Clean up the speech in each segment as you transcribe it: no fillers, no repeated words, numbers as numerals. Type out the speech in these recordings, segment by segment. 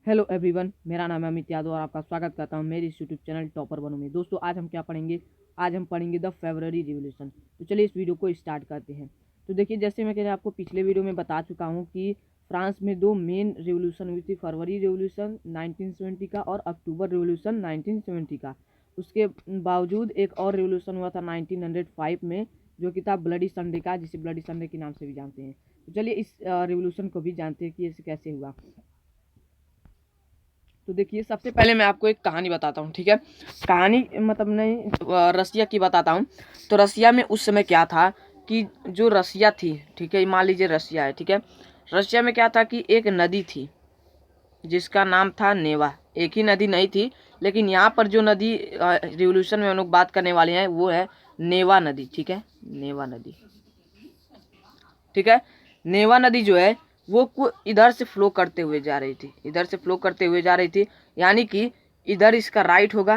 Hello everyone, मेरा नाम है अमित यादव और आपका स्वागत करता हूं मेरे इस यूट्यूब चैनल टॉपर बनो में। दोस्तों, आज हम क्या पढ़ेंगे? आज हम पढ़ेंगे द फेब्रुअरी रिवॉल्यूशन। तो चलिए इस वीडियो को स्टार्ट करते हैं। तो देखिए, जैसे मैं आपको पिछले वीडियो में बता चुका हूं कि फ्रांस में दो मेन रिवॉल्यूशन हुई थी, फरवरी रिवॉल्यूशन 1970 का और अक्टूबर रिवॉल्यूशन 1970 का। उसके बावजूद एक और रिवॉल्यूशन हुआ था 1905 में, जो कि था ब्लडी संडे का, जिसे ब्लडी संडे के नाम से भी जानते हैं। तो चलिए इस रिवॉल्यूशन को भी जानते हैं कि इसे कैसे हुआ। तो देखिए, सबसे पहले मैं आपको एक कहानी बताता हूँ, ठीक है। कहानी मतलब नहीं, रसिया की बताता हूँ। तो रसिया में उस समय क्या था कि जो रसिया थी, ठीक है, मान लीजिए रसिया है, ठीक है। रसिया में क्या था कि एक नदी थी जिसका नाम था नेवा। एक ही नदी नहीं थी, लेकिन यहाँ पर जो नदी रिवोल्यूशन में हम लोग बात करने वाले हैं वो है नेवा नदी, ठीक है। नेवा नदी, ठीक है। नेवा नदी जो है वो इधर से फ्लो करते हुए जा रही थी, इधर से फ्लो करते हुए जा रही थी, यानी कि इधर इसका राइट होगा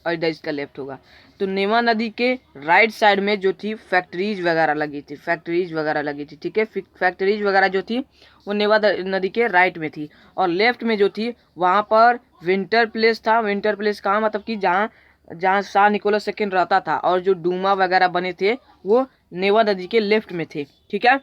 और इधर इसका लेफ्ट होगा। तो नेवा नदी के राइट साइड में जो थी फैक्ट्रीज वगैरह लगी थी, फैक्ट्रीज वगैरह लगी थी, ठीक है। फैक्ट्रीज वगैरह जो थी वो नेवा नदी के राइट में थी। और लेफ्ट में जो थी वहाँ पर विंटर प्लेस था। विंटर प्लेस कहाँ, मतलब कि जहाँ जहाँ शाह निकोलस सेकेंड रहता था, और जो डूमा वगैरह बने थे वो नेवा नदी के लेफ्ट में थे, ठीक है।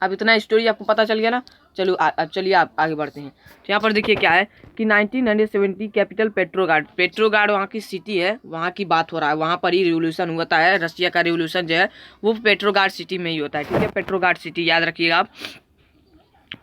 अब इतना स्टोरी आपको पता चल गया ना। चलो अब चलिए आप आगे बढ़ते हैं। तो यहाँ पर देखिए क्या है कि 1970 कैपिटल पेट्रोगार्ड, पेट्रोगार्ड वहाँ की सिटी है, वहाँ की बात हो रहा है। वहाँ पर ही रिवोल्यूशन होता है। रसिया का रिवोल्यूशन जो है वो पेट्रोगार्ड सिटी में ही होता है, ठीक है। पेट्रोगार्ड सिटी याद रखिएगा आप।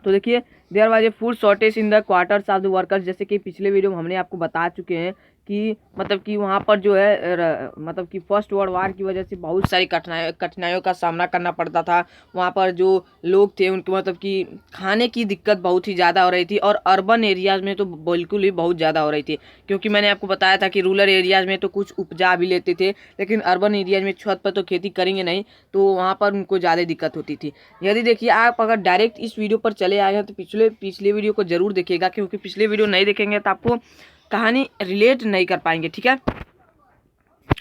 तो देखिए, there was a food shortage in the quarters of the workers. जैसे कि पिछले वीडियो में हमने आपको बता चुके हैं कि मतलब कि वहाँ पर जो है मतलब कि फर्स्ट वर्ल्ड वार की वजह से बहुत सारी कठिनाइयों का सामना करना पड़ता था। वहाँ पर जो लोग थे उनके मतलब कि खाने की दिक्कत बहुत ही ज़्यादा हो रही थी, और अर्बन एरियाज़ में तो बिल्कुल ही बहुत ज़्यादा हो रही थी। क्योंकि मैंने आपको बताया था कि रूरल एरियाज़ में तो कुछ उपजा भी लेते थे, लेकिन अर्बन एरियाज में छत पर तो खेती करेंगे नहीं, तो वहाँ पर उनको ज़्यादा दिक्कत होती थी। यदि देखिए आप अगर डायरेक्ट इस वीडियो पर चले आए हैं तो पिछले वीडियो को जरूर देखिएगा, क्योंकि पिछले वीडियो नहीं देखेंगे तो आपको कहानी रिलेट नहीं कर पाएंगे, ठीक है।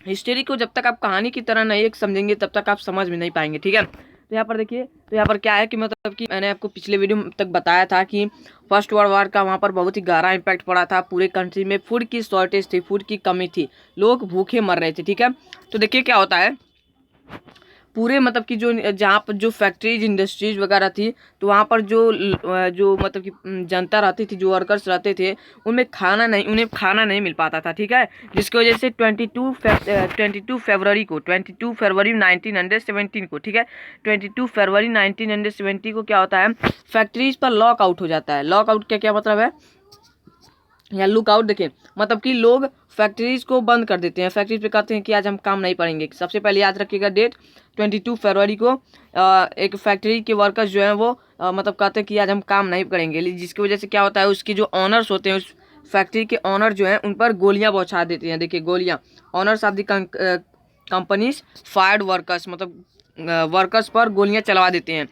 हिस्ट्री को जब तक आप कहानी की तरह नहीं एक समझेंगे तब तक आप समझ में नहीं पाएंगे, ठीक है। तो यहाँ पर देखिए, तो यहाँ पर क्या है कि मतलब कि मैंने आपको पिछले वीडियो तक बताया था कि फर्स्ट वर्ल्ड वार का वहाँ पर बहुत ही गहरा इम्पैक्ट पड़ा था। पूरे कंट्री में फूड की शॉर्टेज थी, फूड की कमी थी, लोग भूखे मर रहे थे, ठीक है। तो देखिए क्या होता है, पूरे मतलब कि जो जहाँ पर जो फैक्ट्रीज इंडस्ट्रीज वगैरह थी, तो वहाँ पर जो मतलब कि जनता रहती थी, जो वर्कर्स रहते थे, उन्हें खाना नहीं मिल पाता था, ठीक है। जिसकी वजह से 22 फरवरी को 22 फरवरी 1917 को, ठीक है, 22 फरवरी 1970 को क्या होता है, फैक्ट्रीज पर लॉक आउट हो जाता है। लॉक आउट का क्या मतलब है, या लुक आउट, देखिए मतलब कि लोग फैक्ट्रीज को बंद कर देते हैं। फैक्ट्रीज पे कहते हैं कि आज हम काम नहीं करेंगे। सबसे पहले याद रखिएगा डेट, 22 फरवरी को एक फैक्ट्री के वर्कर्स जो हैं वो मतलब कहते हैं कि आज हम काम नहीं करेंगे, जिसकी वजह से क्या होता है, उसके जो ऑनर्स होते हैं, उस फैक्ट्री के ऑनर जो हैं उन पर गोलियां बौछार देते हैं। देखिए गोलियां, honours of the companies fired workers, मतलब वर्कर्स पर गोलियां चलवा देते हैं।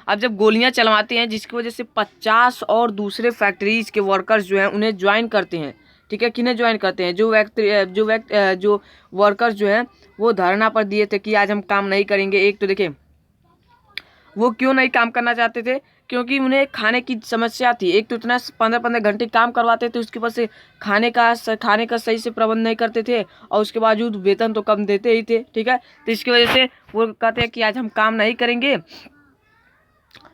अब जब गोलियां चलवाते हैं, जिसकी वजह से 50 और दूसरे फैक्ट्रीज के वर्कर्स जो हैं उन्हें ज्वाइन करते हैं, ठीक है। किन्हें ज्वाइन करते हैं, जो वर्कर्स जो हैं वो धरना पर दिए थे कि आज हम काम नहीं करेंगे। एक तो देखिए वो क्यों नहीं काम करना चाहते थे, क्योंकि उन्हें खाने की समस्या थी। एक तो इतना 15-15 घंटे काम करवाते थे, उसके बाद से खाने का सही से प्रबंध नहीं करते थे, और उसके बावजूद वेतन तो कम देते ही थे, ठीक है। तो इसकी वजह से वो कहते हैं कि आज हम काम नहीं करेंगे,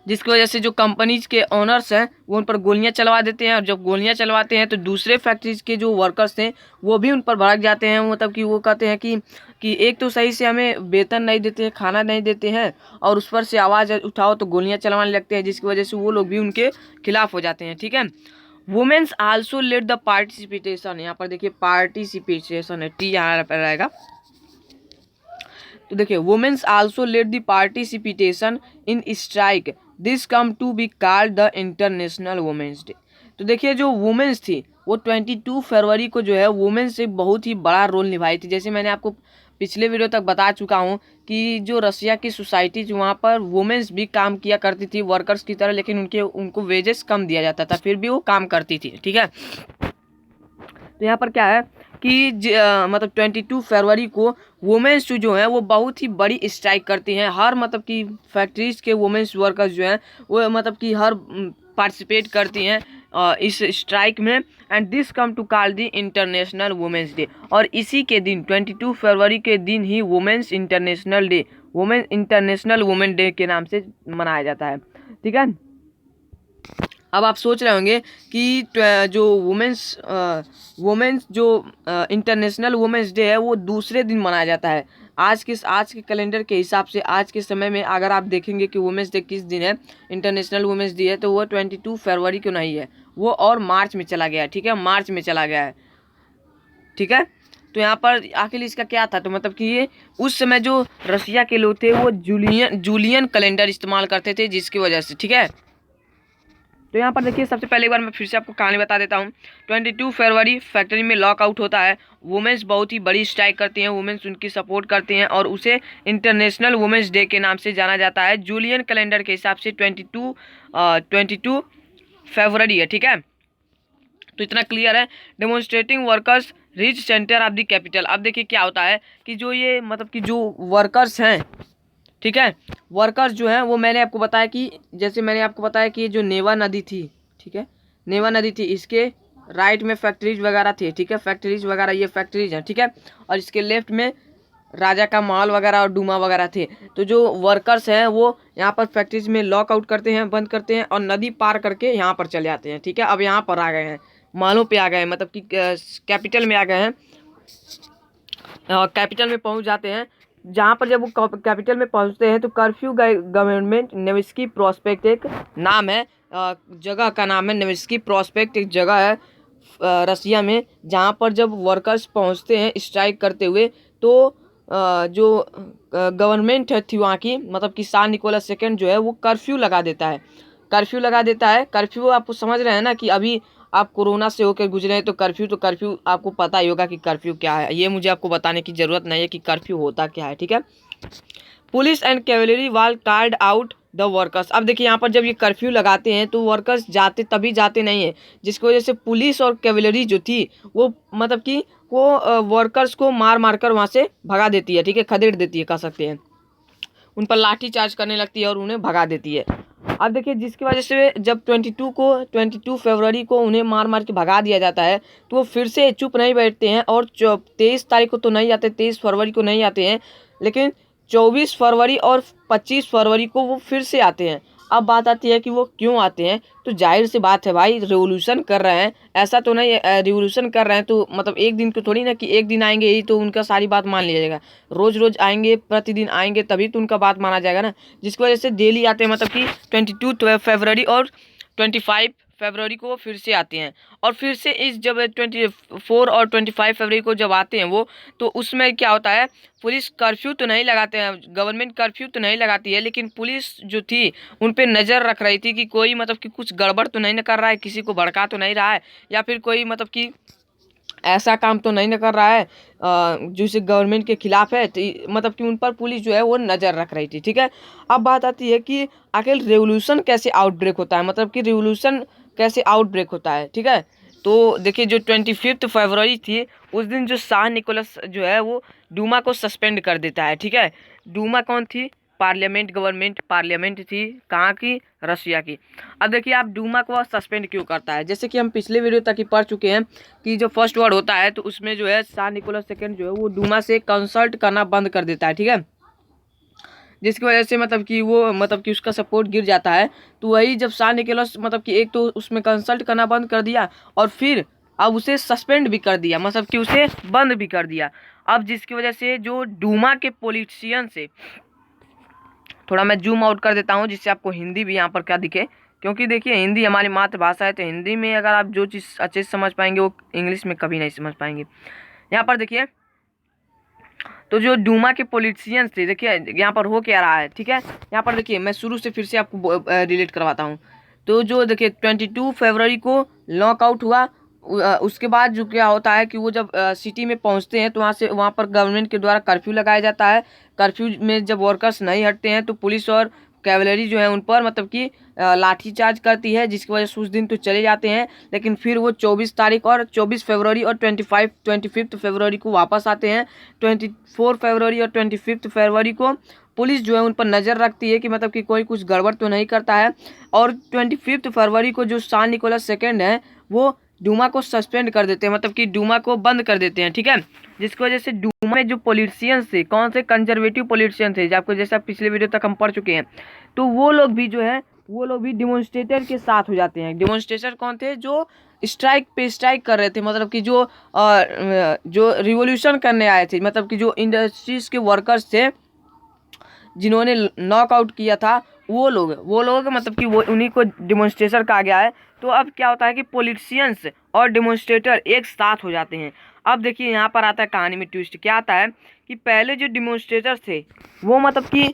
जिसकी वजह से जो कंपनीज के ओनर्स हैं वो उन पर गोलियां चलवा देते हैं। और जब गोलियां चलवाते हैं तो दूसरे फैक्ट्रीज के जो वर्कर्स हैं वो भी उन पर भड़क जाते हैं। मतलब कि वो कहते हैं कि एक तो सही से हमें वेतन नहीं देते हैं, खाना नहीं देते हैं, और उस पर से आवाज़ उठाओ तो गोलियां चलवाने लगते हैं, जिसकी वजह से वो लोग भी उनके खिलाफ हो जाते हैं, ठीक है। Women's also led the participation, यहाँ पर देखिए पार्टिसिपेशन है, टी यहाँ पर रहेगा। तो देखिए women's also led the participation in strike, this come to be called the international women's day. तो देखिए जो वुमेन्स थी वो 22 फरवरी को जो है वुमेन्स एक बहुत ही बड़ा रोल निभाई थी। जैसे मैंने आपको पिछले वीडियो तक बता चुका हूँ कि जो रसिया की सोसाइटी थी वहाँ पर वुमेन्स भी काम किया करती थी वर्कर्स की तरह, लेकिन उनको वेजेस कम दिया जाता था, फिर भी वो काम करती थी, ठीक है। तो यहाँ पर क्या है कि मतलब 22 फरवरी को वुमेन्स जो हैं वो बहुत ही बड़ी स्ट्राइक करती हैं। हर मतलब कि फैक्ट्रीज के वुमेन्स वर्कर्स जो हैं वो मतलब कि हर पार्टिसिपेट करती हैं इस स्ट्राइक में। And this come to call the international women's day. और इसी के दिन 22 फरवरी के दिन ही वुमेंस इंटरनेशनल वुमेन डे के नाम से मनाया जाता है। ठीक है, अब आप सोच रहे होंगे कि जो वुमेंस जो इंटरनेशनल वुमेंस डे है वो दूसरे दिन मनाया जाता है। आज के कैलेंडर के हिसाब से आज के समय में अगर आप देखेंगे कि वुमेंस डे किस दिन है, इंटरनेशनल वुमेंस डे है, तो वो 22 फरवरी को नहीं है, वो और मार्च में चला गया है। ठीक है, मार्च में चला गया है। ठीक है, तो यहाँ पर आखिर इसका क्या था, तो मतलब कि ये उस समय जो रसिया के लोग थे वो जूलियन कैलेंडर इस्तेमाल करते थे, जिसकी वजह से। ठीक है, तो यहाँ पर देखिए सबसे पहले एक बार मैं फिर से आपको कहानी बता देता हूँ। 22 फरवरी फैक्ट्री में लॉकआउट होता है। वुमेंस बहुत ही बड़ी स्ट्राइक करती हैं, वुमेंस उनकी सपोर्ट करती हैं और उसे इंटरनेशनल वुमेंस डे के नाम से जाना जाता है। जूलियन कैलेंडर के हिसाब से 22 फरवरी है। ठीक है, तो इतना क्लियर है। Demonstrating workers reach centre of the capital. अब देखिए क्या होता है कि जो ये मतलब कि जो वर्कर्स हैं, ठीक है, वर्कर्स जो हैं वो मैंने आपको बताया कि जैसे मैंने आपको बताया कि ये जो नेवा नदी थी, ठीक है, नेवा नदी थी, इसके राइट में फैक्ट्रीज वगैरह थी। ठीक है, फैक्ट्रीज वगैरह ये फैक्ट्रीज हैं। ठीक है, और इसके लेफ्ट में राजा का महल वगैरह और डूमा वगैरह थे। तो जो वर्कर्स हैं वो यहाँ पर फैक्ट्रीज में लॉकआउट करते हैं, बंद करते हैं और नदी पार करके यहाँ पर चले आते हैं। ठीक है, अब यहाँ पर आ गए हैं, महलों पे आ गए हैं, मतलब कि कैपिटल में आ गए हैं। कैपिटल में पहुँच जाते हैं। जहाँ पर जब वो कैपिटल में पहुँचते हैं तो कर्फ्यू गवर्नमेंट नेवेस्की प्रॉस्पेक्ट एक नाम है, जगह का नाम है नेवेस्की प्रॉस्पेक्ट, एक जगह है रसिया में, जहाँ पर जब वर्कर्स पहुँचते हैं स्ट्राइक करते हुए तो जो गवर्नमेंट थी वहाँ की, मतलब कि सान निकोलस सेकंड जो है वो कर्फ्यू लगा देता है। कर्फ्यू आपको समझ रहे हैं ना कि अभी आप कोरोना से होकर गुजरे हैं, तो कर्फ्यू आपको पता ही होगा कि कर्फ्यू क्या है। ये मुझे आपको बताने की ज़रूरत नहीं है कि कर्फ्यू होता क्या है। ठीक है, पुलिस एंड कैवलरी वाल कार्ड आउट द वर्कर्स। अब देखिए यहाँ पर जब ये कर्फ्यू लगाते हैं तो वर्कर्स तभी जाते नहीं हैं, जिसकी वजह से पुलिस और कैवलरी जो थी वो मतलब कि वो वर्कर्स को मार कर वहाँ से भगा देती है। ठीक है, खदेड़ देती है कह सकते हैं, उन पर लाठी चार्ज करने लगती है और उन्हें भगा देती है। अब देखिए जिसकी वजह से जब 22 फरवरी को उन्हें मार के भगा दिया जाता है तो वो फिर से चुप नहीं बैठते हैं और 23 तारीख को तो नहीं आते, 23 फरवरी को नहीं आते हैं, लेकिन 24 फरवरी और 25 फरवरी को वो फिर से आते हैं। अब बात आती है कि वो क्यों आते हैं, तो जाहिर सी बात है भाई, रिवोल्यूशन कर रहे हैं, ऐसा तो नहीं रिवोल्यूशन कर रहे हैं तो मतलब एक दिन को थोड़ी ना कि एक दिन आएंगे ही तो उनका सारी बात मान लिया जाएगा। रोज़ रोज़ आएंगे, प्रतिदिन आएंगे, तभी तो उनका बात माना जाएगा ना, जिसकी वजह से डेली आते हैं। मतलब कि 22 फरवरी और 25 फरवरी को फिर से आते हैं। और फिर से इस जब 24 और 25 फरवरी को जब आते हैं वो, तो उसमें क्या होता है, पुलिस कर्फ्यू तो नहीं लगाते हैं, गवर्नमेंट कर्फ्यू तो नहीं लगाती है, लेकिन पुलिस जो थी उन पे नज़र रख रही थी कि कोई मतलब कि कुछ गड़बड़ तो नहीं न कर रहा है, किसी को भड़का तो नहीं रहा है, या फिर कोई मतलब कि ऐसा काम तो नहीं न कर रहा है जो इसे गवर्नमेंट के खिलाफ है। तो मतलब कि उन पर पुलिस जो है वो नज़र रख रही थी। ठीक है, अब बात आती है कि आखिर रेवोल्यूशन कैसे आउटब्रेक होता है, मतलब कि रेवोल्यूशन कैसे आउटब्रेक होता है। ठीक है, तो देखिए जो 25 फरवरी थी उस दिन जो शाह निकोलस जो है वो डूमा को सस्पेंड कर देता है। ठीक है, डूमा कौन थी, पार्लियामेंट थी, कहाँ की, रसिया की। अब देखिए आप डूमा को सस्पेंड क्यों करता है, जैसे कि हम पिछले वीडियो तक ही पढ़ चुके हैं कि जो फर्स्ट वर्ड होता है तो उसमें जो है शाह निकोलस सेकंड जो है वो डूमा से कंसल्ट करना बंद कर देता है। ठीक है, जिसकी वजह से मतलब कि उसका सपोर्ट गिर जाता है। तो वही जब शाह निकोलस मतलब कि एक तो उसमें कंसल्ट करना बंद कर दिया और फिर अब उसे सस्पेंड भी कर दिया, मतलब कि उसे बंद भी कर दिया। अब जिसकी वजह से जो डूमा के पॉलिटिशियन से, थोड़ा मैं जूम आउट कर देता हूँ जिससे आपको हिंदी भी यहाँ पर क्या दिखे, क्योंकि देखिए हिंदी हमारी मातृभाषा है, तो हिंदी में अगर आप जो चीज़ अच्छे से समझ पाएंगे वो इंग्लिश में कभी नहीं समझ पाएंगे। यहाँ पर देखिए तो जो डूमा के पॉलिटिशियंस थे, देखिए यहाँ पर हो क्या रहा है। ठीक है, यहाँ पर देखिए मैं शुरू से फिर से आपको रिलेट करवाता हूँ। तो जो देखिए 22 फरवरी को लॉकआउट हुआ, उसके बाद जो क्या होता है कि वो जब सिटी में पहुंचते हैं तो वहाँ पर गवर्नमेंट के द्वारा कर्फ्यू लगाया जाता है। कर्फ्यू में जब वर्कर्स नहीं हटते हैं तो पुलिस और कैवलरी जो है उन पर मतलब कि लाठीचार्ज करती है, जिसकी वजह से उस दिन तो चले जाते हैं, लेकिन फिर वो 24 तारीख और 24 फरवरी और 25 फरवरी को वापस आते हैं। 24 फरवरी और 25 फरवरी को पुलिस जो है उन पर नज़र रखती है कि मतलब कि कोई कुछ गड़बड़ तो नहीं करता है। और 25 फरवरी को जो सान निकोलस सेकेंड है वो डूमा को सस्पेंड कर देते हैं, मतलब कि डूमा को बंद कर देते हैं, ठीक है। जिसकी वजह से डूमा में जो पॉलिटिशियंस थे, कौन से कंजर्वेटिव पॉलिटिशियन थे, आपको जैसा पिछले वीडियो तक हम पढ़ चुके हैं, तो वो लोग भी जो है वो लोग भी डिमॉन्स्ट्रेटर के साथ हो जाते हैं। डिमॉन्स्ट्रेटर कौन थे? जो स्ट्राइक पे स्ट्राइक कर रहे थे, मतलब कि जो रिवॉल्यूशन करने आए थे, मतलब कि जो इंडस्ट्रीज के वर्कर्स थे जिन्होंने नॉकआउट किया था, वो लोग मतलब कि वो उन्हीं को डिमॉन्स्ट्रेटर कहा गया है। तो अब क्या होता है कि पॉलिटिशियंस और डिमॉन्स्ट्रेटर एक साथ हो जाते हैं। अब देखिए यहाँ पर आता है कहानी में ट्विस्ट, क्या आता है कि पहले जो डिमॉन्स्ट्रेटर्स थे वो मतलब कि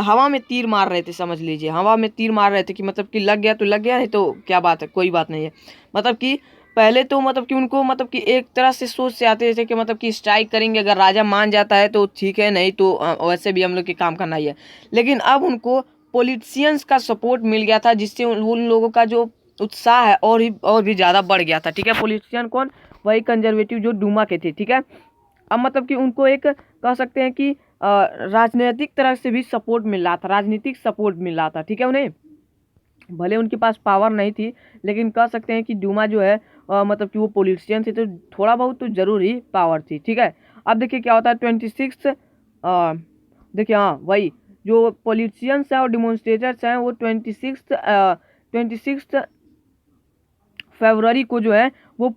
हवा में तीर मार रहे थे, समझ लीजिए हवा में तीर मार रहे थे कि मतलब कि लग गया तो लग गया, नहीं तो क्या बात है, कोई बात नहीं है। मतलब कि पहले तो मतलब कि उनको मतलब कि एक तरह से सोच से आते थे कि मतलब कि स्ट्राइक करेंगे, अगर राजा मान जाता है तो ठीक है, नहीं तो वैसे भी हम लोग के काम करना ही है। लेकिन अब उनको पॉलिटिशियंस का सपोर्ट मिल गया था, जिससे उन लोगों का जो उत्साह है और भी ज़्यादा बढ़ गया था, ठीक है। पॉलिटिशियन कौन? वही कंजर्वेटिव जो डूमा के थे, ठीक है। अब मतलब कि उनको एक कह सकते हैं कि राजनीतिक तरह से भी सपोर्ट मिल रहा था, राजनीतिक सपोर्ट मिल रहा था, ठीक है। उन्हें भले उनके पास पावर नहीं थी, लेकिन कह सकते हैं कि डूमा जो है मतलब कि वो पॉलिटिशियन थे, तो थोड़ा बहुत तो जरूर ही पावर थी, ठीक है। अब देखिए क्या होता है 26 देखिए, हाँ वही जो पॉलिटिशियंस हैं और डिमॉन्स्ट्रेटर्स हैं वो 26 फरवरी को जो है वो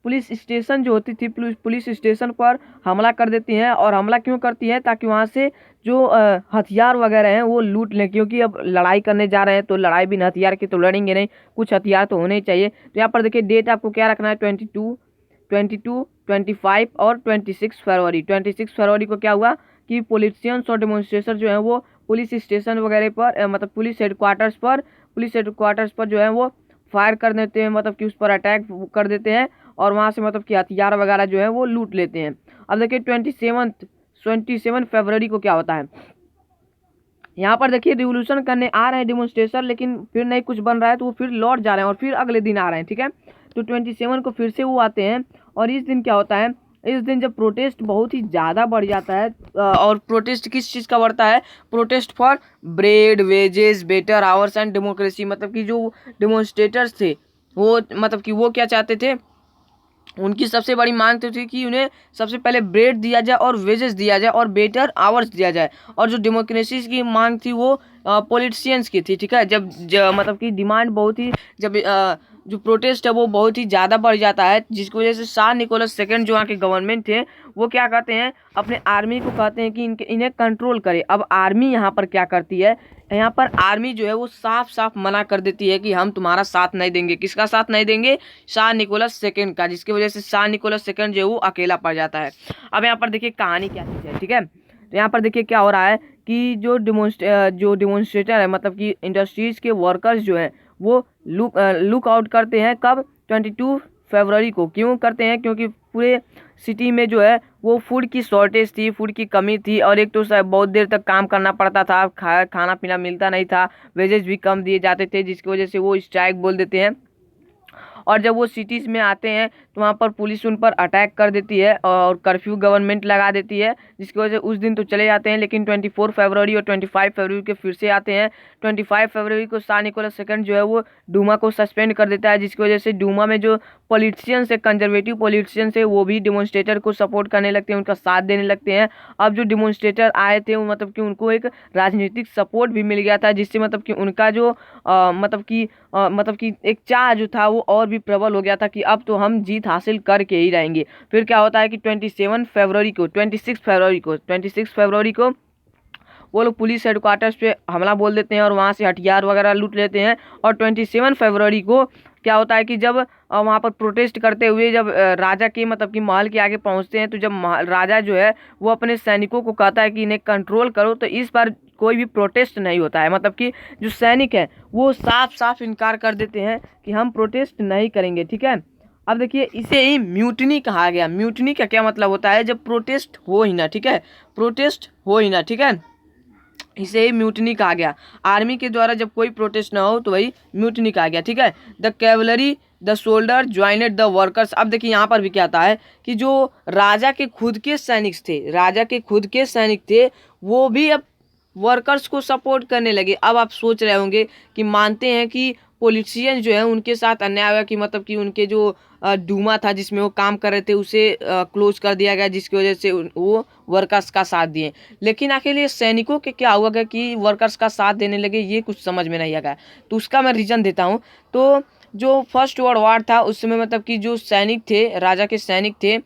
पुलिस स्टेशन जो होती थी, पुलिस स्टेशन पर हमला कर देती हैं। और हमला क्यों करती हैं? ताकि वहाँ से जो हथियार वगैरह हैं वो लूट लें, क्योंकि अब लड़ाई करने जा रहे हैं तो लड़ाई बिना हथियार के तो लड़ेंगे नहीं, कुछ हथियार तो होने ही चाहिए। तो यहाँ पर देखिए डेट आपको क्या रखना है, 22, 25 और 26 फरवरी। 26 फरवरी को क्या हुआ कि पॉलिटिशियंस और डेमोन्स्ट्रेटर जो है वो पुलिस स्टेशन वगैरह पर मतलब पुलिस हेडक्वार्टर्स पर जो है वो फायर कर देते हैं, मतलब कि उस पर अटैक कर देते हैं और वहाँ से मतलब कि हथियार वगैरह जो है वो लूट लेते हैं। अब देखिए 27 फरवरी को क्या होता है, यहाँ पर देखिए रिवोल्यूशन करने आ रहे हैं डिमॉन्स्ट्रेशन, लेकिन फिर नहीं कुछ बन रहा है तो वो फिर लौट जा रहे हैं और फिर अगले दिन आ रहे हैं, ठीक है। तो 27 को फिर से वो आते हैं और इस दिन क्या होता है, इस दिन जब प्रोटेस्ट बहुत ही ज़्यादा बढ़ जाता है और प्रोटेस्ट किस चीज़ का बढ़ता है? Protest for bread, wages, better hours and democracy. मतलब कि जो डिमॉन्स्ट्रेटर्स थे वो मतलब कि वो क्या चाहते थे, उनकी सबसे बड़ी मांग तो थी कि उन्हें सबसे पहले ब्रेड दिया जाए और वेजेस दिया जाए और बेटर आवर्स दिया जाए। और जो डेमोक्रेसी की मांग थी वो पॉलिटिशियंस की थी, ठीक है। जब मतलब कि डिमांड बहुत ही जब जो प्रोटेस्ट है वो बहुत ही ज़्यादा बढ़ जाता है, जिसकी वजह से शाह निकोलस सेकंड जो वहाँ के गवर्नमेंट थे वो क्या कहते हैं, अपने आर्मी को कहते हैं कि इन्हें कंट्रोल करे। अब आर्मी यहाँ पर क्या करती है, यहाँ पर आर्मी जो है वो साफ साफ मना कर देती है कि हम तुम्हारा साथ नहीं देंगे। किसका साथ नहीं देंगे? शाह निकोलस सेकंड का, जिसकी वजह से शाह निकोलस सेकंड जो है वो अकेला पड़ जाता है। अब यहाँ पर देखिए कहानी क्या चीज़ है, ठीक है। तो यहाँ पर देखिए क्या हो रहा है कि जो डिमॉन्स्ट्रेटर है, मतलब कि इंडस्ट्रीज के वर्कर्स जो हैं वो लुक आउट करते हैं। कब? 22 फरवरी को। क्यों करते हैं? क्योंकि पूरे सिटी में जो है वो फूड की शॉर्टेज थी, फूड की कमी थी, और एक तो बहुत देर तक काम करना पड़ता था, खाना पीना मिलता नहीं था, वेजेस भी कम दिए जाते थे, जिसकी वजह से वो स्ट्राइक बोल देते हैं। और जब वो सिटीज़ में आते हैं तो वहाँ पर पुलिस उन पर अटैक कर देती है और कर्फ्यू गवर्नमेंट लगा देती है, जिसकी वजह से उस दिन तो चले जाते हैं। लेकिन 24 फरवरी और 25 फरवरी के फिर से आते हैं। 25 फरवरी को शाह निकोलस सेकंड जो है वो डूमा को सस्पेंड कर देता है, जिसकी वजह से डूमा में जो पॉलिटिशियंस है, कंजर्वेटिव पॉलिटिशियंस है, वो भी डिमॉन्स्ट्रेटर को सपोर्ट करने लगते हैं, उनका साथ देने लगते हैं। अब जो डिमॉन्स्ट्रेटर आए थे वो मतलब कि उनको एक राजनीतिक सपोर्ट भी मिल गया था, जिससे मतलब कि उनका जो मतलब कि एक चाह जो था वो और भी प्रबल हो गया था कि अब तो हम जीत हासिल करके ही रहेंगे। फिर क्या होता है कि 26 फरवरी को वो लोग पुलिस हेडक्वार्टर्स पे हमला बोल देते हैं और वहाँ से हथियार वगैरह लूट लेते हैं। और 27 फरवरी को क्या होता है कि जब वहाँ पर प्रोटेस्ट करते हुए जब राजा के मतलब कि महल के आगे पहुँचते हैं, तो जब राजा जो है वो अपने सैनिकों को कहता है कि इन्हें कंट्रोल करो, तो इस बार कोई भी प्रोटेस्ट नहीं होता है। मतलब कि जो सैनिक है वो साफ साफ इनकार कर देते हैं कि हम प्रोटेस्ट नहीं करेंगे, ठीक है। अब देखिए इसे ही म्यूटनी कहा गया। म्यूटनी का क्या मतलब होता है? जब प्रोटेस्ट हो ही ना, ठीक है, प्रोटेस्ट हो ही ना, ठीक है। इसे ही म्यूटनी कहा गया। आर्मी के द्वारा जब कोई प्रोटेस्ट ना हो तो वही म्यूटनी कहा गया, ठीक है। The cavalry the soldier joined the workers. अब देखिए यहाँ पर भी क्या आता है कि जो राजा के खुद के सैनिक थे, राजा के खुद के सैनिक थे, वो भी अब वर्कर्स को सपोर्ट करने लगे। अब आप सोच रहे होंगे कि मानते हैं कि पॉलिटिशियन जो है उनके साथ अन्याय हुआ, कि मतलब कि उनके जो डूमा था जिसमें वो काम कर रहे थे उसे क्लोज कर दिया गया, जिसकी वजह से वो वर्कर्स का साथ दिए। लेकिन आखिर ये सैनिकों के क्या हुआ कि वर्कर्स का साथ देने लगे, ये कुछ समझ में नहीं आ गया। तो उसका मैं रीज़न देता हूँ। तो जो फर्स्ट वर्ल्ड वार था उस समय मतलब कि जो सैनिक थे, राजा के सैनिक थे,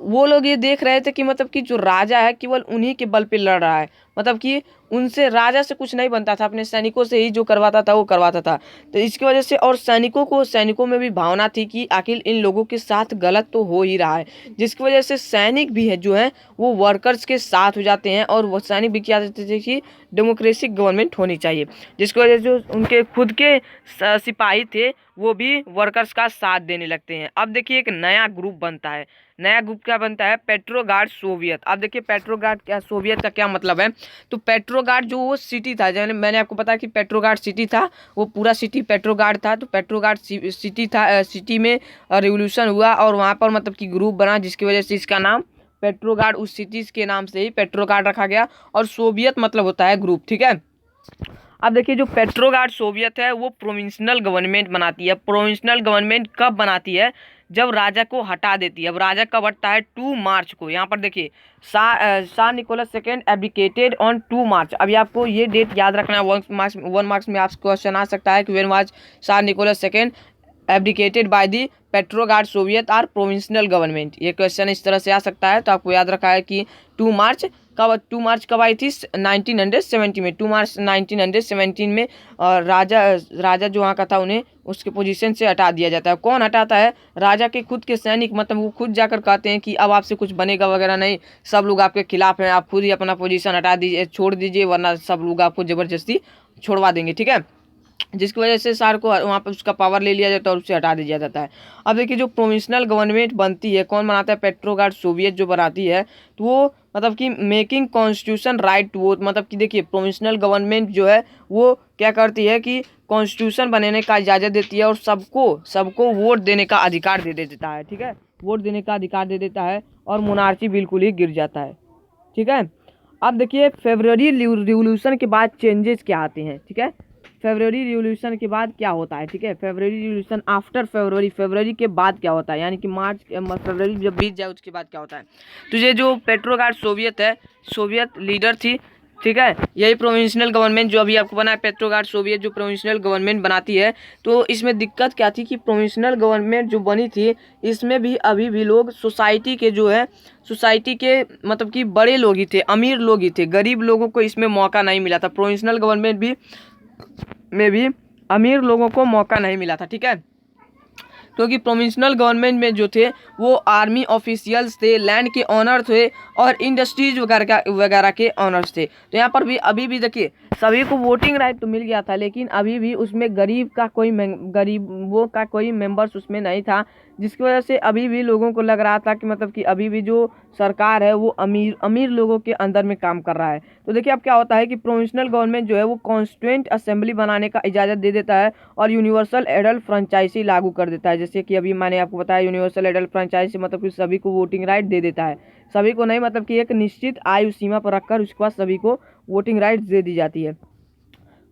वो लोग ये देख रहे थे कि मतलब कि जो राजा है केवल उन्हीं के बल पे लड़ रहा है, मतलब कि उनसे राजा से कुछ नहीं बनता था, अपने सैनिकों से ही जो करवाता था वो करवाता था। तो इसकी वजह से और सैनिकों में भी भावना थी कि आखिर इन लोगों के साथ गलत तो हो ही रहा है, जिसकी वजह से सैनिक भी है जो है वो वर्कर्स के साथ हो जाते हैं। और वो सैनिक भी क्या चाहते थे कि डेमोक्रेटिक गवर्नमेंट होनी चाहिए, जिसकी वजह से जो उनके खुद के सिपाही थे वो भी वर्कर्स का साथ देने लगते हैं। अब देखिए एक नया ग्रुप बनता है। नया ग्रुप क्या बनता है? पेट्रोगार्ड सोवियत। अब देखिए पेट्रोगार्ड क्या, सोवियत का क्या मतलब है? तो पेट्रोगार्ड जो वो सिटी था, जैसे मैंने आपको बताया कि पेट्रोगार्ड सिटी था, वो पूरा सिटी पेट्रोगार्ड था। तो पेट्रोगार्ड सिटी था, सिटी में रिवोल्यूशन हुआ और वहाँ पर मतलब कि ग्रुप बना, जिसकी वजह से इसका नाम पेट्रोगार्ड, उस सिटीज के नाम से ही पेट्रोगार्ड रखा गया। और सोवियत मतलब होता है ग्रुप, ठीक है। अब देखिए जो पेट्रोगार्ड सोवियत है वो प्रोविंशियल गवर्नमेंट बनाती है। प्रोविंशियल गवर्नमेंट कब बनाती है? जब राजा को हटा देती है। अब राजा कब हटता है? 2 मार्च को। यहाँ पर देखिए शाह Nicholas second abdicated on 2 March. अभी आपको ये डेट याद रखना है। 1 मार्क्स में आपको क्वेश्चन आ सकता है कि when was shah Nicholas second abdicated by the Petrograd Soviet or provincial government. ये क्वेश्चन इस तरह से आ सकता है। तो आपको याद रखा है कि 2 मार्च कब आई थी? 1970 में। 2 मार्च 1917 में राजा जो वहाँ का था उन्हें उसके पोजीशन से हटा दिया जाता है। कौन हटाता है? राजा के खुद के सैनिक, मतलब वो खुद जाकर कहते हैं कि अब आपसे कुछ बनेगा वगैरह नहीं, सब लोग आपके खिलाफ हैं, आप खुद ही अपना पोजीशन हटा दीजिए, छोड़ दीजिए, वरना सब लोग आपको जबरदस्ती छोड़वा देंगे, ठीक है। जिसकी वजह से सार को वहाँ पर उसका पावर ले लिया जाता है और उसे हटा दिया जाता है। अब देखिए जो प्रोविंशियल गवर्नमेंट बनती है, कौन बनाता है? पेट्रोगार्ड सोवियत जो बनाती है। तो वो मतलब कि making constitution right to vote, मतलब कि देखिए प्रोविंशियल गवर्नमेंट जो है वो क्या करती है कि कॉन्स्टिट्यूशन बनाने का इजाज़त देती है और सबको वोट देने का अधिकार दे देता है, ठीक है। वोट देने का अधिकार दे देता है और मोनार्ची बिल्कुल ही गिर जाता है, ठीक है। अब देखिए फरवरी रिवॉल्यूशन के बाद चेंजेस क्या आते हैं, ठीक है। फरवरी रिवॉल्यूशन के बाद क्या होता है, ठीक है। फरवरी रिवॉल्यूशन आफ्टर फरवरी के बाद क्या होता है, यानी कि फरवरी जब बीत जाए उसके बाद क्या होता है। तो ये जो पेट्रोगार्ड सोवियत है, सोवियत लीडर थी, ठीक है। यही प्रोविंशियल गवर्नमेंट जो अभी आपको बना है पेट्रोगार्ड सोवियत, जो प्रोविंशियल गवर्नमेंट बनाती है। तो इसमें दिक्कत क्या थी कि प्रोविंशियल गवर्नमेंट जो बनी थी इसमें भी अभी भी लोग सोसाइटी के जो है, सोसाइटी के मतलब कि बड़े लोग ही थे, अमीर लोग ही थे, गरीब लोगों को इसमें मौका नहीं मिला था। प्रोविंशियल गवर्नमेंट में भी अमीर लोगों को मौका नहीं मिला था, ठीक है। क्योंकि प्रोविंशियल गवर्नमेंट में जो थे वो आर्मी ऑफिशियल्स थे, लैंड के ऑनर थे और इंडस्ट्रीज वगैरह के ऑनर्स थे। तो यहाँ पर भी अभी भी देखिए सभी को वोटिंग राइट तो मिल गया था, लेकिन अभी भी उसमें गरीबों का कोई मेंबर्स उसमें नहीं था, जिसकी वजह से अभी भी लोगों को लग रहा था कि मतलब कि अभी भी जो सरकार है वो अमीर लोगों के अंदर में काम कर रहा है। तो देखिए अब क्या होता है कि प्रोविंशियल गवर्नमेंट जो है वो कॉन्स्टिट्यूएंट असेंबली बनाने का इजाज़त दे देता है और यूनिवर्सल एडल्ट फ्रेंचाइजी लागू कर देता है। जैसे कि अभी मैंने आपको बताया यूनिवर्सल एडल्ट फ्रेंचाइजी मतलब कि सभी को वोटिंग राइट दे देता है। सभी को नहीं, मतलब कि एक निश्चित आयु सीमा पर रखकर उसके बाद सभी को वोटिंग राइट्स दे दी जाती है।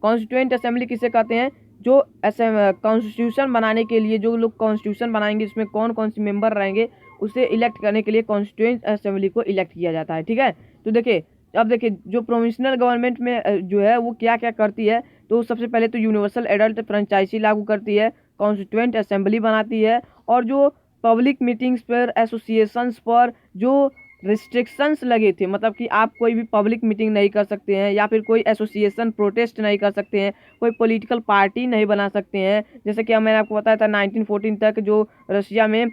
कॉन्स्टिट्यूएंट असेंबली किसे कहते हैं? जो कॉन्स्टिट्यूशन बनाने के लिए जो लोग कॉन्स्टिट्यूशन बनाएंगे इसमें कौन कौन से मेंबर रहेंगे उसे इलेक्ट करने के लिए कॉन्स्टिट्यूएंट असेंबली को इलेक्ट किया जाता है, ठीक है। तो देखिए अब देखिए जो प्रोविंशियल गवर्नमेंट में जो है वो क्या क्या करती है। तो सबसे पहले तो यूनिवर्सल एडल्ट फ्रेंचाइजी लागू करती है, कॉन्स्टिट्यूएंट असेंबली बनाती है और जो पब्लिक मीटिंग्स पर, एसोसिएशंस पर जो रिस्ट्रिक्शंस लगे थे, मतलब कि आप कोई भी पब्लिक मीटिंग नहीं कर सकते हैं या फिर कोई एसोसिएशन प्रोटेस्ट नहीं कर सकते हैं, कोई पॉलिटिकल पार्टी नहीं बना सकते हैं। जैसे कि मैंने आपको बताया था 1914 तक जो रशिया में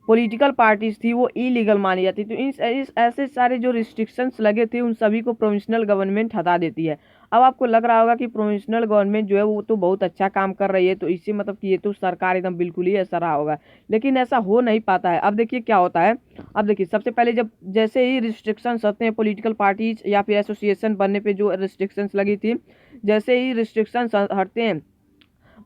पॉलिटिकल पार्टीज थी वो इलीगल मानी जाती। तो इस ऐसे सारे जो रिस्ट्रिक्शंस लगे थे उन सभी को प्रोविंशियल गवर्नमेंट हटा देती है। अब आपको लग रहा होगा कि प्रोविंशियल गवर्नमेंट जो है वो तो बहुत अच्छा काम कर रही है, तो इससे मतलब कि ये तो सरकार एकदम बिल्कुल ही ऐसा रहा होगा, लेकिन ऐसा हो नहीं पाता है। अब देखिए क्या होता है। अब देखिए सबसे पहले जब जैसे ही रिस्ट्रिक्शंस होते हैं पॉलिटिकल पार्टीज या फिर एसोसिएशन बनने पे जो रिस्ट्रिक्शंस लगी थी, जैसे ही रिस्ट्रिक्शंस हटते हैं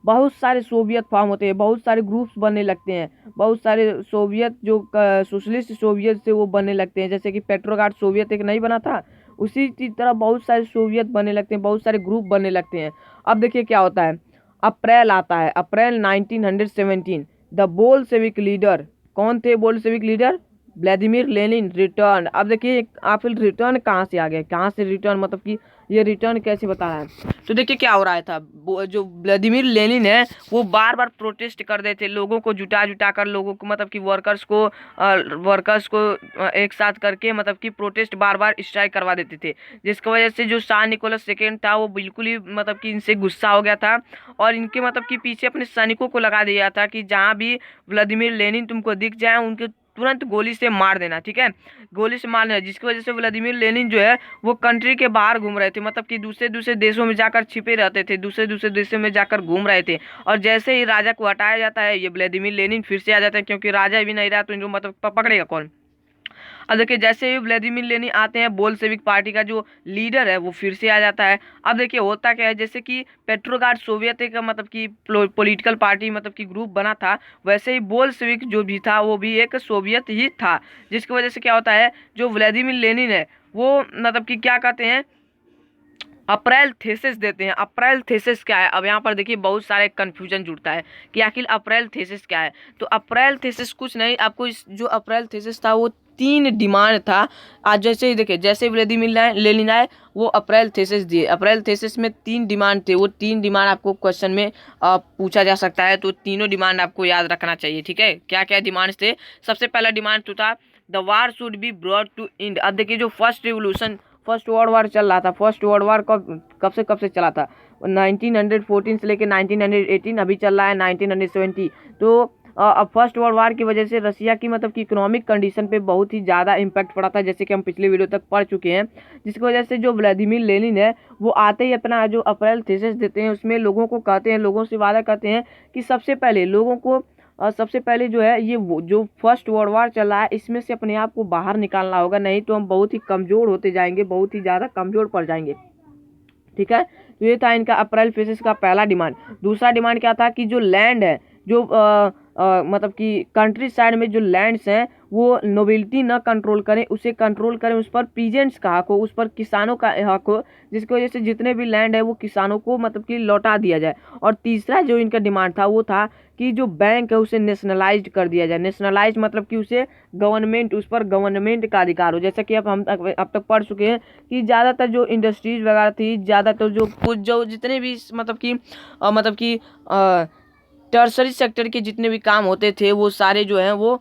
बहुत सारे सोवियत फॉर्म होते हैं, बहुत सारे ग्रुप्स बनने लगते हैं, बहुत सारे सोवियत जो सोशलिस्ट सोवियत से वो बनने लगते हैं। जैसे कि पेट्रोग्राड सोवियत एक नहीं बना था, उसी की तरह बहुत सारे सोवियत बनने लगते हैं, बहुत सारे ग्रुप बनने लगते हैं। अब देखिए क्या होता है। अप्रैल आता है, अप्रैल 1917, द बोल्शेविक लीडर, कौन थे Bolshevik leader? Vladimir Lenin return. अब देखिए आप रिटर्न कहाँ से आ गए, कहाँ से रिटर्न, मतलब कि ये रिटर्न कैसे बता रहा है। तो देखिए क्या हो रहा था, जो व्लादिमीर लेनिन है वो बार बार प्रोटेस्ट कर रहे थे, लोगों को जुटा जुटा कर, लोगों को मतलब कि वर्कर्स को एक साथ करके मतलब कि प्रोटेस्ट बार बार स्ट्राइक करवा देते थे, जिसकी वजह से जो शाह निकोलस सेकेंड था वो बिल्कुल ही मतलब कि इनसे गुस्सा हो गया था और इनके मतलब कि पीछे अपने सैनिकों को लगा दिया था कि जहाँ भी व्लादिमीर लेनिन तुमको दिख जाए उनके तुरंत गोली से मार देना, ठीक है, गोली से मार देना। जिसकी वजह से व्लादिमीर लेनिन जो है वो कंट्री के बाहर घूम रहे थे, मतलब कि दूसरे दूसरे देशों में जाकर छिपे रहते थे, दूसरे दूसरे देशों में जाकर घूम रहे थे। और जैसे ही राजा को हटाया जाता है ये व्लादिमीर लेनिन फिर से आ जाते हैं, क्योंकि राजा भी नहीं रहा तो इनको मतलब पकड़ेगा कौन। अब देखिए जैसे ही व्लादिमीर लेनिन आते हैं बोल्शेविक पार्टी का जो लीडर है वो फिर से आ जाता है। अब देखिए होता क्या है, जैसे कि पेट्रोग्राड सोवियत का मतलब कि पॉलिटिकल पार्टी मतलब कि ग्रुप बना था, वैसे ही बोल्शेविक जो भी था वो भी एक सोवियत ही था। जिसकी वजह से क्या होता है, जो व्लादिमीर लेनिन है वो मतलब कि क्या कहते हैं, अप्रैल थेसिस देते हैं। अप्रैल थेसिस क्या है, अब यहाँ पर देखिए बहुत सारे कन्फ्यूजन जुड़ता है कि आखिर अप्रैल थेसिस क्या है। तो अप्रैल थेसिस कुछ नहीं, आपको इस जो अप्रैल थेसिस था वो 3 डिमांड था। आज जैसे ही देखिए जैसे व्लादिमीर लेनिन आए वो अप्रैल थेसिस दिए। अप्रैल थेसिस में 3 डिमांड थे, वो 3 डिमांड आपको क्वेश्चन में पूछा जा सकता है, तो तीनों डिमांड आपको याद रखना चाहिए, ठीक है। क्या क्या डिमांड्स थे, सबसे पहला डिमांड तो था the war should be brought to end. अब देखिए जो फर्स्ट वर्ल्ड वार चल रहा था, फर्स्ट वर्ल्ड वार कब से चला था, 1914 से लेकर 1918, अभी चल रहा है 1970। तो अब फर्स्ट वर्ल्ड वार की वजह से रसिया की मतलब कि इकोनॉमिक कंडीशन पे बहुत ही ज़्यादा इम्पैक्ट पड़ा था, जैसे कि हम पिछले वीडियो तक पढ़ चुके हैं। जिसकी वजह से जो व्लादिमीर लेनिन है वो आते ही अपना जो अप्रैल थीसिस देते हैं उसमें लोगों को कहते हैं, लोगों से वादा करते हैं कि सबसे पहले लोगों को सबसे पहले जो है ये वो जो फर्स्ट वर्ल्ड वार चल रहा है इसमें से अपने आप को बाहर निकालना होगा, नहीं तो हम बहुत ही कमज़ोर होते जाएंगे, बहुत ही ज़्यादा कमज़ोर पड़ जाएंगे, ठीक है। तो ये था इनका अप्रैल फेसिस का पहला डिमांड। दूसरा डिमांड क्या था कि जो लैंड है, जो मतलब कि कंट्री साइड में जो लैंड्स हैं वो नोबिलिटी न कंट्रोल करें, उसे कंट्रोल करें, उस पर पीजेंट्स का हक हो, उस पर किसानों का हक हो, जिसकी वजह से जितने भी लैंड है वो किसानों को मतलब कि लौटा दिया जाए। और तीसरा जो इनका डिमांड था वो था कि जो बैंक है उसे नेशनलाइज्ड कर दिया जाए। नेशनलाइज मतलब कि उसे गवर्नमेंट, उस पर गवर्नमेंट का अधिकार हो। जैसा कि हम अब तक पढ़ चुके हैं कि ज़्यादातर जो इंडस्ट्रीज वगैरह थी, ज़्यादातर जो जितने भी मतलब कि टर्सरी सेक्टर के जितने भी काम होते थे वो सारे जो हैं वो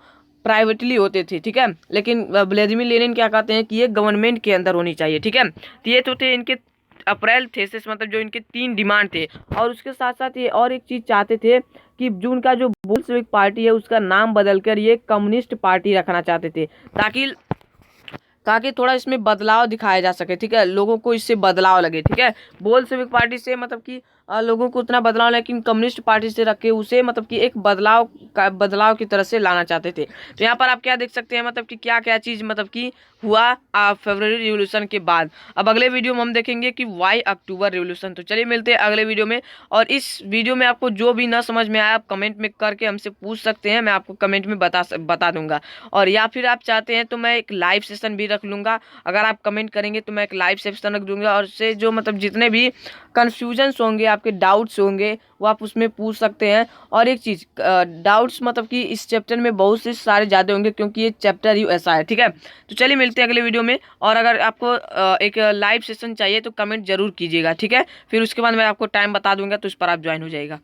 प्राइवेटली होते थे, ठीक है। लेकिन व्लादिमीर लेनिन क्या कहते हैं कि ये गवर्नमेंट के अंदर होनी चाहिए, ठीक है। तो ये तो थे इनके अप्रैल थेसिस, मतलब जो इनके 3 डिमांड थे। और उसके साथ साथ ये और एक चीज़ चाहते थे कि जो उनका जो बोल्शेविक पार्टी है उसका नाम बदलकर ये कम्युनिस्ट पार्टी रखना चाहते थे, ताकि थोड़ा इसमें बदलाव दिखाया जा सके, ठीक है, लोगों को इससे बदलाव लगे, ठीक है। बोल्शेविक पार्टी से मतलब कि लोगों को उतना बदलाव, लेकिन कम्युनिस्ट पार्टी से रख के उसे मतलब कि एक बदलाव की तरह से लाना चाहते थे। तो यहाँ पर आप क्या देख सकते हैं मतलब कि क्या क्या चीज़ मतलब कि हुआ फरवरी रिवॉल्यूशन के बाद। अब अगले वीडियो में हम देखेंगे कि वाई अक्टूबर रिवॉल्यूशन। तो चलिए मिलते हैं अगले वीडियो में। और इस वीडियो में आपको जो भी ना समझ में आया आप कमेंट में करके हमसे पूछ सकते हैं, मैं आपको कमेंट में बता दूंगा। और या फिर आप चाहते हैं तो मैं एक लाइव सेशन भी रख लूँगा, अगर आप कमेंट करेंगे तो मैं एक लाइव सेशन रख दूँगा, और उससे जो मतलब जितने भी कन्फ्यूजन्स होंगे, आपके डाउट्स होंगे वो आप उसमें पूछ सकते हैं। और एक चीज़, डाउट्स मतलब कि इस चैप्टर में बहुत से सारे ज़्यादा होंगे क्योंकि ये चैप्टर ही ऐसा है, ठीक है। तो चलिए मिलते हैं अगले वीडियो में। और अगर आपको एक लाइव सेशन चाहिए तो कमेंट जरूर कीजिएगा, ठीक है। फिर उसके बाद मैं आपको टाइम बता दूंगा तो उस पर आप ज्वाइन हो जाएगा।